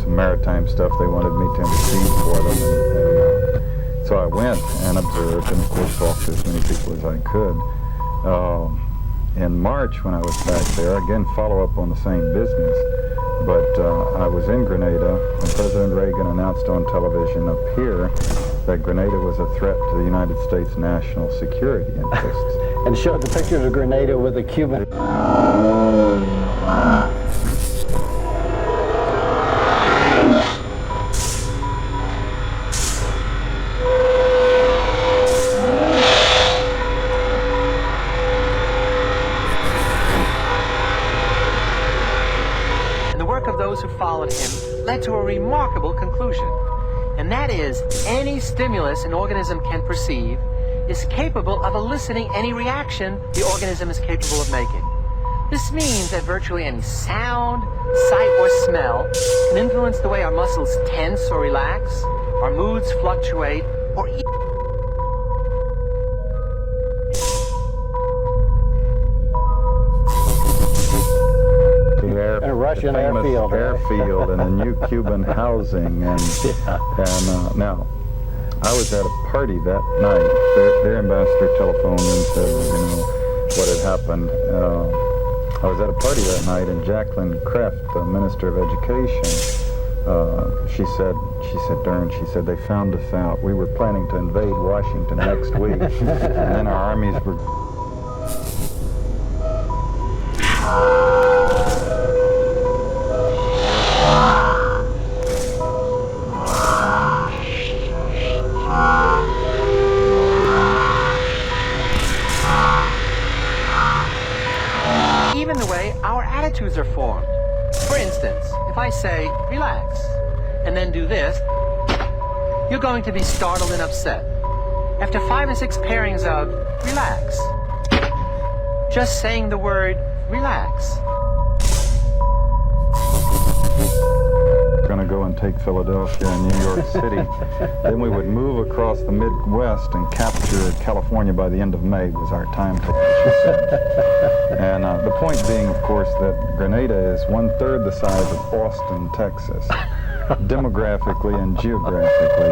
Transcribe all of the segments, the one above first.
some maritime stuff. They wanted me to intercede for them, and so I went and observed, and of course talked to as many people as I could. In March, when I was back there, again follow up on the same business, but I was in Grenada when President Reagan announced on television up here that Grenada was a threat to the United States national security interests. And showed the pictures of Grenada with a Cuban. Who followed him led to a remarkable conclusion, and that is any stimulus an organism can perceive is capable of eliciting any reaction the organism is capable of making. This means that virtually any sound, sight, or smell can influence the way our muscles tense or relax, our moods fluctuate, or even a Russian airfield, and a new Cuban housing, and now I was at a party that night. Their ambassador telephoned and said, what had happened. I was at a party that night, and Jacqueline Kreft, the Minister of Education, she said, Dern, she said, they found us out. We were planning to invade Washington next week, and then our armies were. even the way our attitudes are formed. For instance, if I say, relax, and then do this, you're going to be startled and upset. After 5 or 6 pairings of relax, just saying the word relax. We're going to go and take Philadelphia and New York City. Then we would move across the Midwest and capture California by the end of May was our timetable, she said. And the point being, of course, that Grenada is 1/3 the size of Austin, Texas. Demographically and geographically,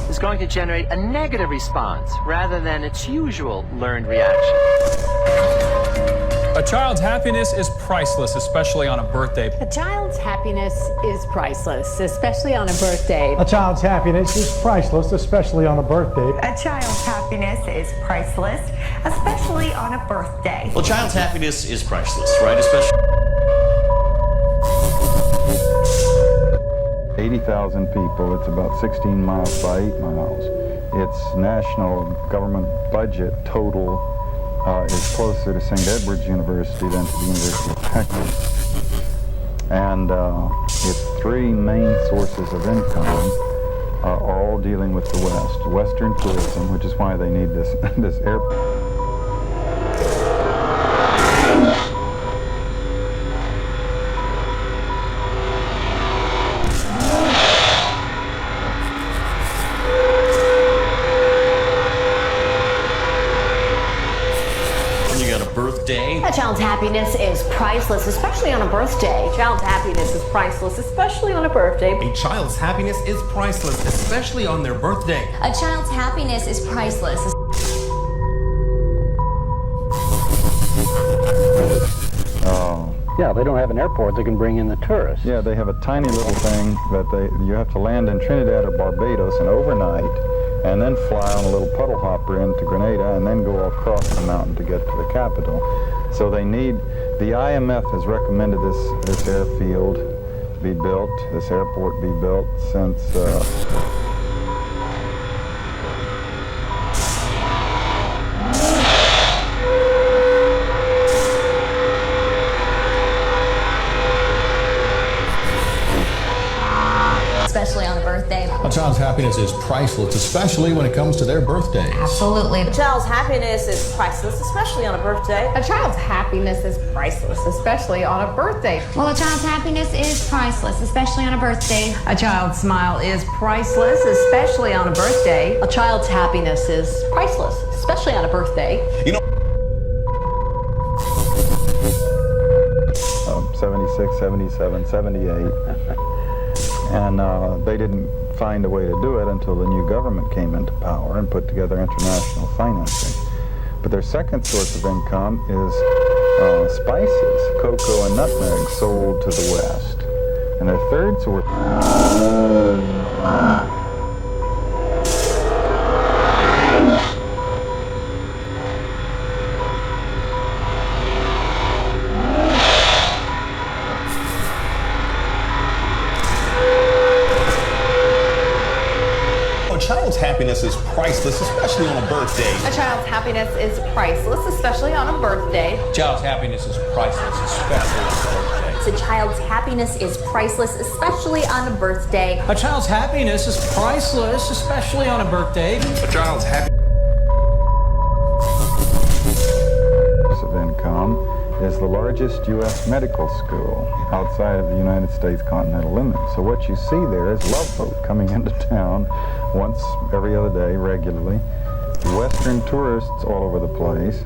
it's going to generate a negative response rather than its usual learned reaction. A child's happiness is priceless, especially on a birthday. A child's happiness is priceless, especially on a birthday. A child's happiness is priceless, especially on a birthday. A child's happiness is priceless, especially on a birthday. Well, a child's happiness is priceless, right? Especially 80,000 people. It's about 16 miles by 8 miles. Its national government budget total is closer to St. Edward's University than to the University of Texas. And its 3 main sources of income are all dealing with the West. Western tourism, which is why they need this, this airport. A child's happiness is priceless, especially on a birthday. A child's happiness is priceless, especially on a birthday. A child's happiness is priceless, especially on their birthday. A child's happiness is priceless. Yeah, they don't have an airport that can bring in the tourists. Yeah, they have a tiny little thing that you have to land in Trinidad or Barbados and overnight, and then fly on a little puddle hopper into Grenada, and then go across the mountain to get to the capital. So they need, the IMF has recommended this airfield be built, this airport be built since Especially on a birthday. A child's happiness happiness is priceless, especially when it comes to their birthdays. Absolutely. A child's happiness is priceless, especially on a birthday. A child's happiness is priceless, especially on a birthday. Well, a child's happiness is priceless, especially on a birthday. A child's smile is priceless, especially on a birthday. A child's happiness is priceless, especially on a birthday. You know, 76, 77, 78. And they didn't find a way to do it until the new government came into power and put together international financing. But their second source of income is spices, cocoa and nutmeg sold to the West. And their third source... a child's happiness is priceless, especially on a birthday. A child's happiness is priceless, especially on a birthday. Child's happiness is priceless, especially on a birthday. A child's happiness is priceless, especially on a birthday. A child's happiness is priceless, especially on a birthday. A child's happiness of income is the largest U.S. medical school outside of the United States continental limit. So what you see there is Love Boat coming into town once every other day regularly, Western tourists all over the place,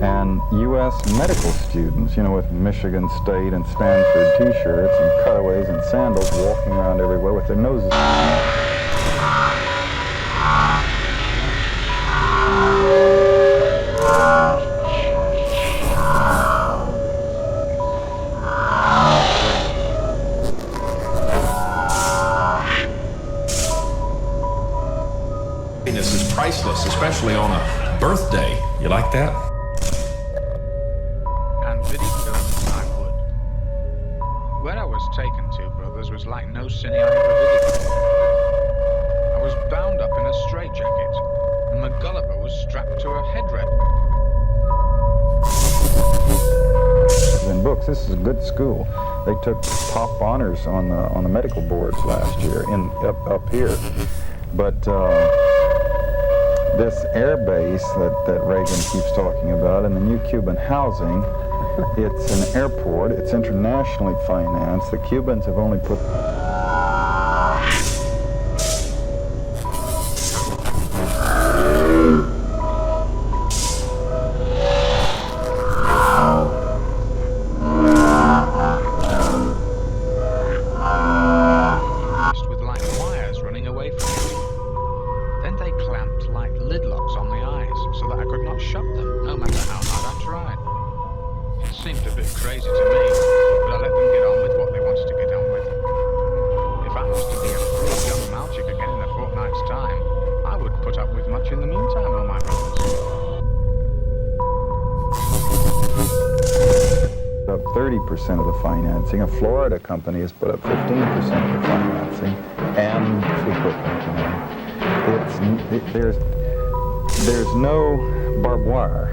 and U.S. medical students, you know, with Michigan State and Stanford t-shirts and cutaways and sandals walking around everywhere with their noses. Happiness is priceless, especially on a birthday. You like that? And video I would. Where I was taken to, brothers, was like no cine I ever visited. I was bound up in a straitjacket, and my gulliver was strapped to a headrest. In books, this is a good school. They took top honors on the medical boards last year up here, but this air base that Reagan keeps talking about and the new Cuban housing, it's an airport. It's internationally financed. The Cubans have only put up 30% of the financing. A Florida company has put up 15% of the financing and equipment. There's no barbed wire.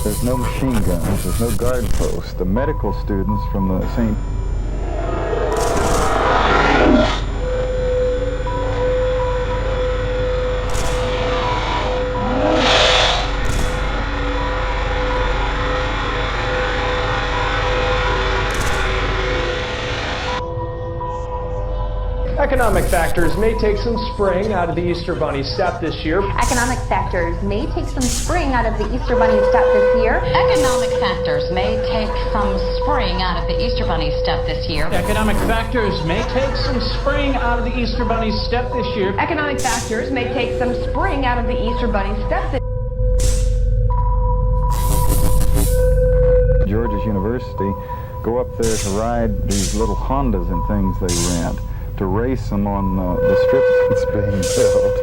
There's no machine guns. There's no guard posts. The medical students from the St. Economic factors may take some spring out of the Easter Bunny step this year. Economic factors may take some spring out of the Easter Bunny step this year. Economic factors may take some spring out of the Easter Bunny step this year. Economic factors may take some spring out of the Easter Bunny step this year. Economic factors may take some spring out of the Easter Bunny step this year. George's University go up there to ride these little Hondas and things they rent, to race them on the strip that's being built.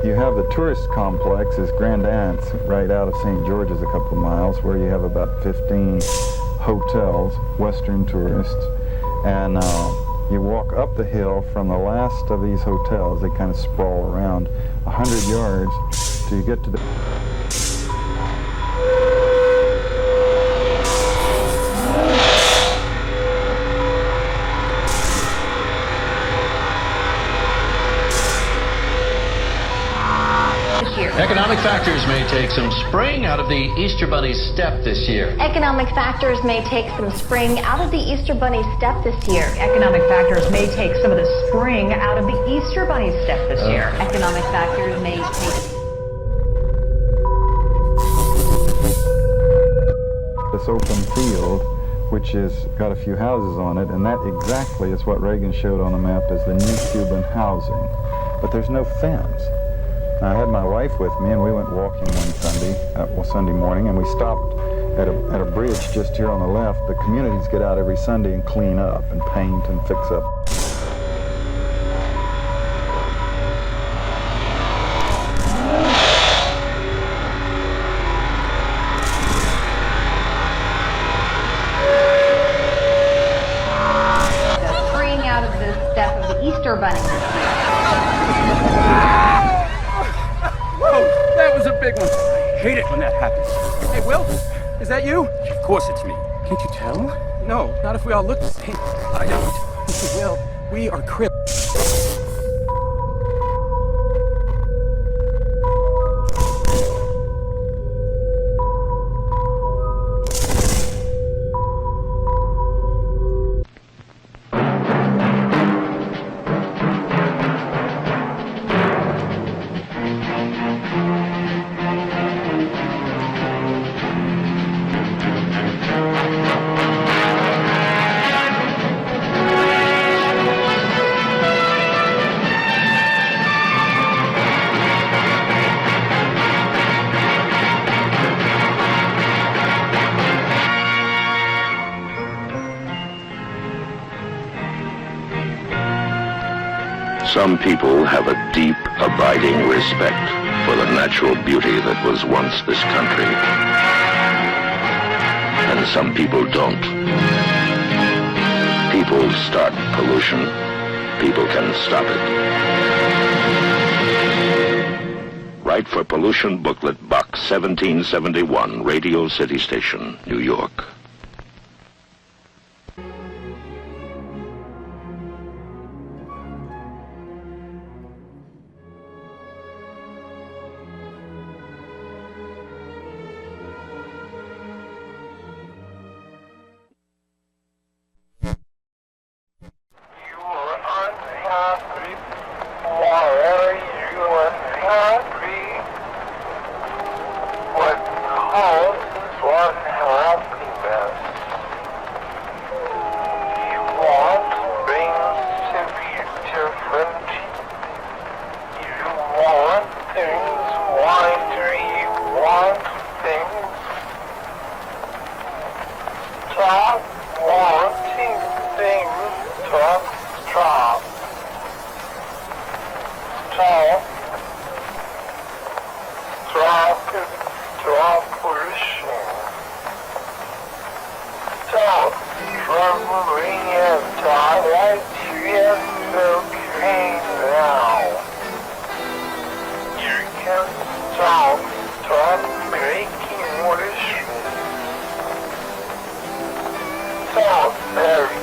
You have the tourist complexes, Grand Anse, right out of St. George's a couple of miles, where you have about 15 hotels, Western tourists, and you walk up the hill from the last of these hotels. They kind of sprawl around 100 yards till you get to the factors may take some spring out of the Easter Bunny's step this year. Economic factors may take some spring out of the Easter Bunny's step this year. Economic factors may take some of the spring out of the Easter Bunny's step this year. Economic factors may take... This open field, which has got a few houses on it, and that exactly is what Reagan showed on the map as the new Cuban housing. But there's no fence. I had my wife with me, and we went walking one Sunday morning, and we stopped at a bridge just here on the left. The communities get out every Sunday and clean up and paint and fix up. The spring out of the step of the Easter Bunny. That was a big one. I hate it when that happens. Hey, Will, is that you? Of course it's me. Can't you tell? No, not if we all look the same. I don't. Will, we are Crips. Some people have a deep, abiding respect for the natural beauty that was once this country. And some people don't. People start pollution. People can stop it. Write for Pollution Booklet, Box 1771, Radio City Station, New York. Very